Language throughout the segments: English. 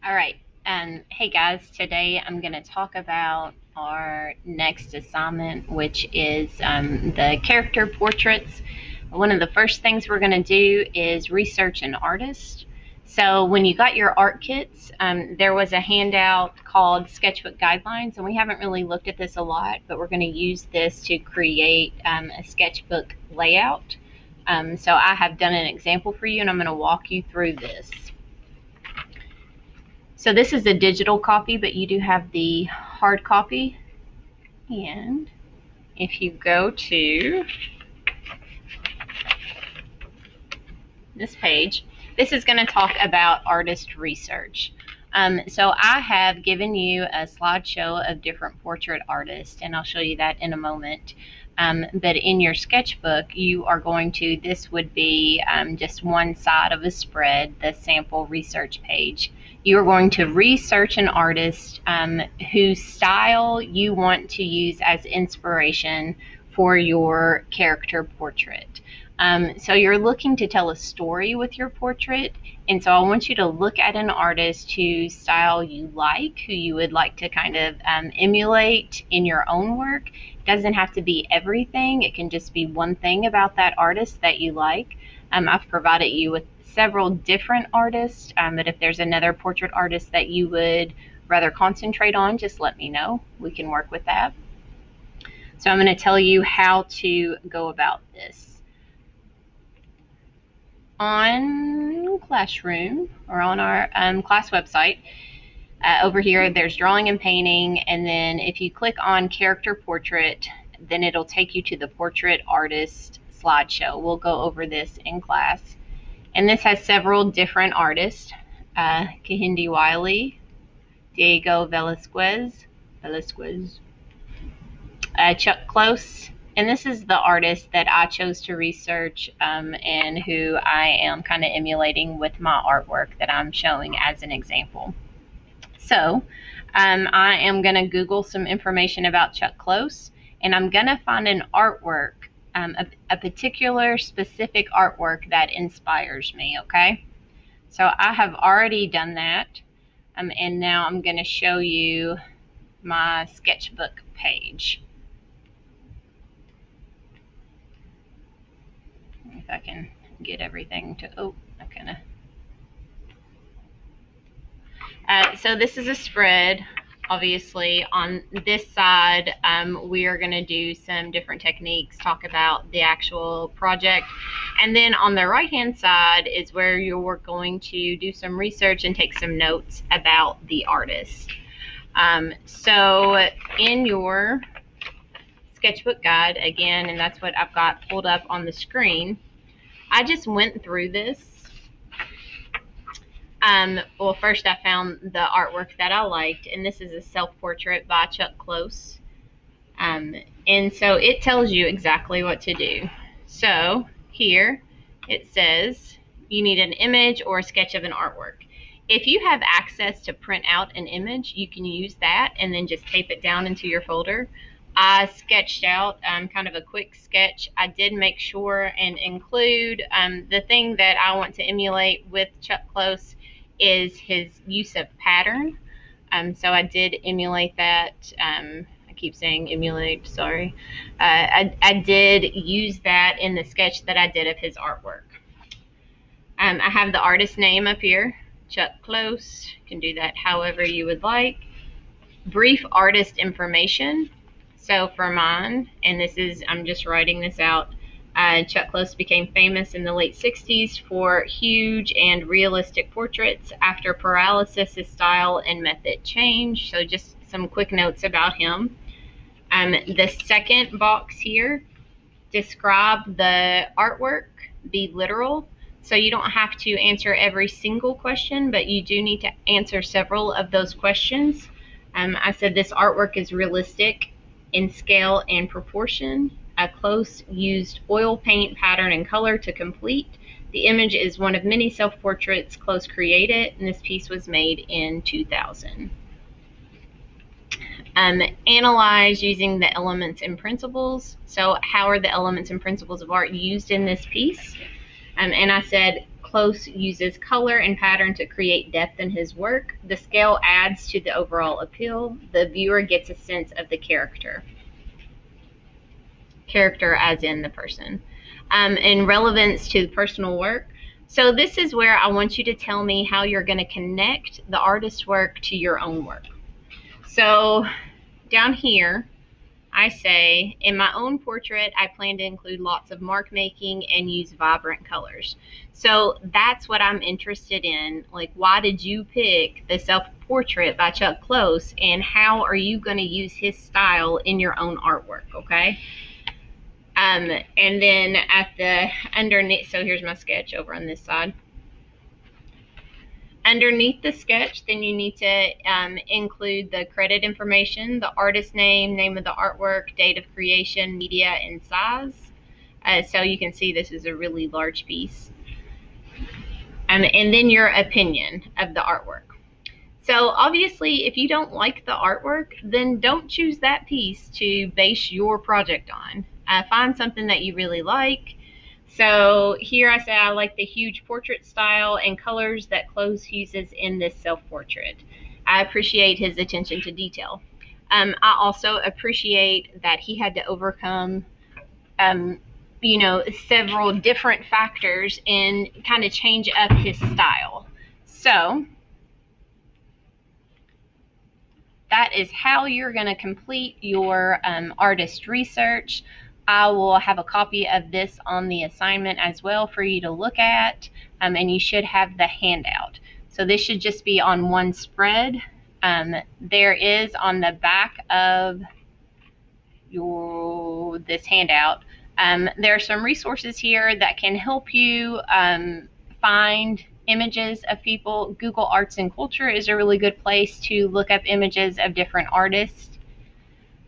All right. Hey guys, today I'm going to talk about our next assignment, which is the character portraits. One of the first things we're going to do is research an artist. So when you got your art kits, there was a handout called Sketchbook Guidelines, and we haven't really looked at this a lot, but we're going to use this to create a sketchbook layout. So I have done an example for you, and I'm going to walk you through this. So this is a digital copy, but you do have the hard copy. And if you go to this page, this is going to talk about artist research. So I have given you a slideshow of different portrait artists, and I'll show you that in a moment. But in your sketchbook, you are going to, this would be just one side of a spread, the sample research page. You are going to research an artist whose style you want to use as inspiration for your character portrait. So you're looking to tell a story with your portrait, and so I want you to look at an artist whose style you like, who you would like to kind of emulate in your own work. It doesn't have to be everything. It can just be one thing about that artist that you like. I've provided you with several different artists, but if there's another portrait artist that you would rather concentrate on, just let me know. We can work with that. So I'm going to tell you how to go about this. On Classroom, or on our class website, over here there's drawing and painting, and then if you click on character portrait, then it'll take you to the portrait artist slideshow. We'll go over this in class. And this has several different artists: Kehinde Wiley, Diego Velázquez, Chuck Close, and this is the artist that I chose to research and who I am kind of emulating with my artwork that I'm showing as an example. So I am going to Google some information about Chuck Close, and I'm going to find an artwork, a particular specific artwork that inspires me, okay? So I have already done that, and now I'm going to show you my sketchbook page. If I can get everything to, so this is a spread. Obviously, on this side, we are going to do some different techniques, talk about the actual project. And then on the right-hand side is where you're going to do some research and take some notes about the artist. So in your sketchbook guide, again, and that's what I've got pulled up on the screen, I just went through this. Well, first I found the artwork that I liked, and this is a self-portrait by Chuck Close. And so it tells you exactly what to do. So here it says you need an image or a sketch of an artwork. If you have access to print out an image, you can use that and then just tape it down into your folder. I sketched out kind of a quick sketch. I did make sure and include the thing that I want to emulate with Chuck Close is his use of pattern. So I did emulate that. I keep saying emulate, sorry. I did use that in the sketch that I did of his artwork. I have the artist name up here, Chuck Close. You can do that however you would like. Brief artist information. So for mine, and this is, I'm just writing this out, Chuck Close became famous in the late 60s for huge and realistic portraits. After paralysis, his style and method changed. So just some quick notes about him. The second box here, describe the artwork, be literal. So you don't have to answer every single question, but you do need to answer several of those questions. I said this artwork is realistic in scale and proportion. Close used oil paint, pattern, and color to complete. The image is one of many self-portraits Close created, and this piece was made in 2000. Analyze using the elements and principles. So how are the elements and principles of art used in this piece? And I said Close uses color and pattern to create depth in his work. The scale adds to the overall appeal. The viewer gets a sense of the character. Character as in the person. And relevance to the personal work. So this is where I want you to tell me how you're going to connect the artist's work to your own work. So down here, I say, in my own portrait, I plan to include lots of mark making and use vibrant colors. So that's what I'm interested in. Like, why did you pick the self-portrait by Chuck Close, and how are you going to use his style in your own artwork, okay? And then at the underneath, so here's my sketch over on this side. Underneath the sketch, then you need to include the credit information, the artist name, name of the artwork, date of creation, media, and size. So you can see this is a really large piece. And then your opinion of the artwork. So obviously, if you don't like the artwork, then don't choose that piece to base your project on. Find something that you really like. So here I say I like the huge portrait style and colors that Close uses in this self-portrait. I appreciate his attention to detail. I also appreciate that he had to overcome, several different factors and kind of change up his style. So that is how you're going to complete your artist research. I will have a copy of this on the assignment as well for you to look at, and you should have the handout. So this should just be on one spread. There is on the back of this handout, there are some resources here that can help you find images of people. Google Arts and Culture is a really good place to look up images of different artists.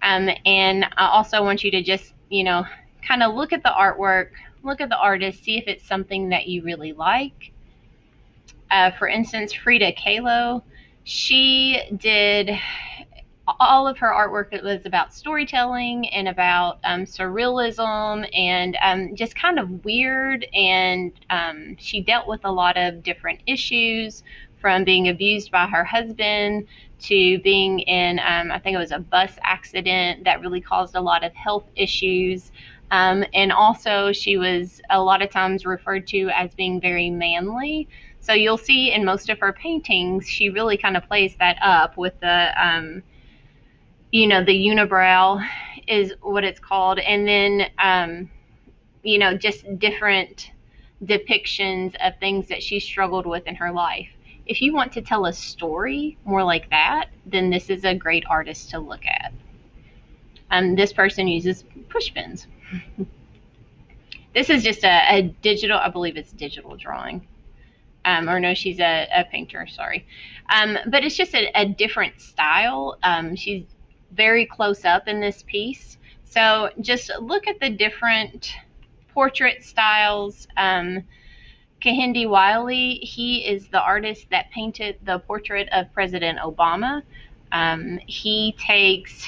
And I also want you to just, kind of look at the artwork, look at the artist, see if it's something that you really like. For instance, Frida Kahlo, she did all of her artwork that was about storytelling and about surrealism and just kind of weird, and she dealt with a lot of different issues, from being abused by her husband to being in, I think it was a bus accident that really caused a lot of health issues. And also she was a lot of times referred to as being very manly. So you'll see in most of her paintings, she really kind of plays that up with the, the unibrow is what it's called. And then, just different depictions of things that she struggled with in her life. If you want to tell a story more like that, then this is a great artist to look at. This person uses push pins. This is just a digital, I believe it's digital drawing. Or no, she's a painter, sorry. But it's just a different style. She's very close up in this piece. So just look at the different portrait styles. Kehinde Wiley, he is the artist that painted the portrait of President Obama. He takes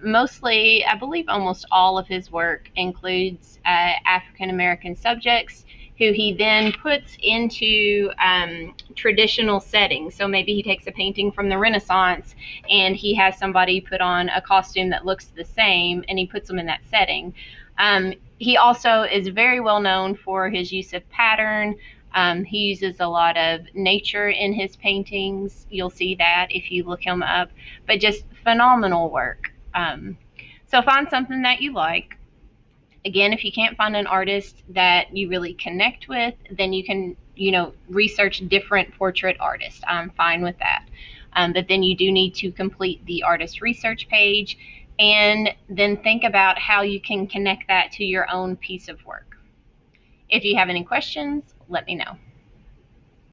mostly, I believe almost all of his work includes African American subjects who he then puts into traditional settings. So maybe he takes a painting from the Renaissance and he has somebody put on a costume that looks the same and he puts them in that setting. He also is very well known for his use of pattern. He uses a lot of nature in his paintings. You'll see that if you look him up, but just phenomenal work. So find something that you like. Again, if you can't find an artist that you really connect with, then you can, research different portrait artists. I'm fine with that. But then you do need to complete the artist research page and then think about how you can connect that to your own piece of work. If you have any questions, let me know.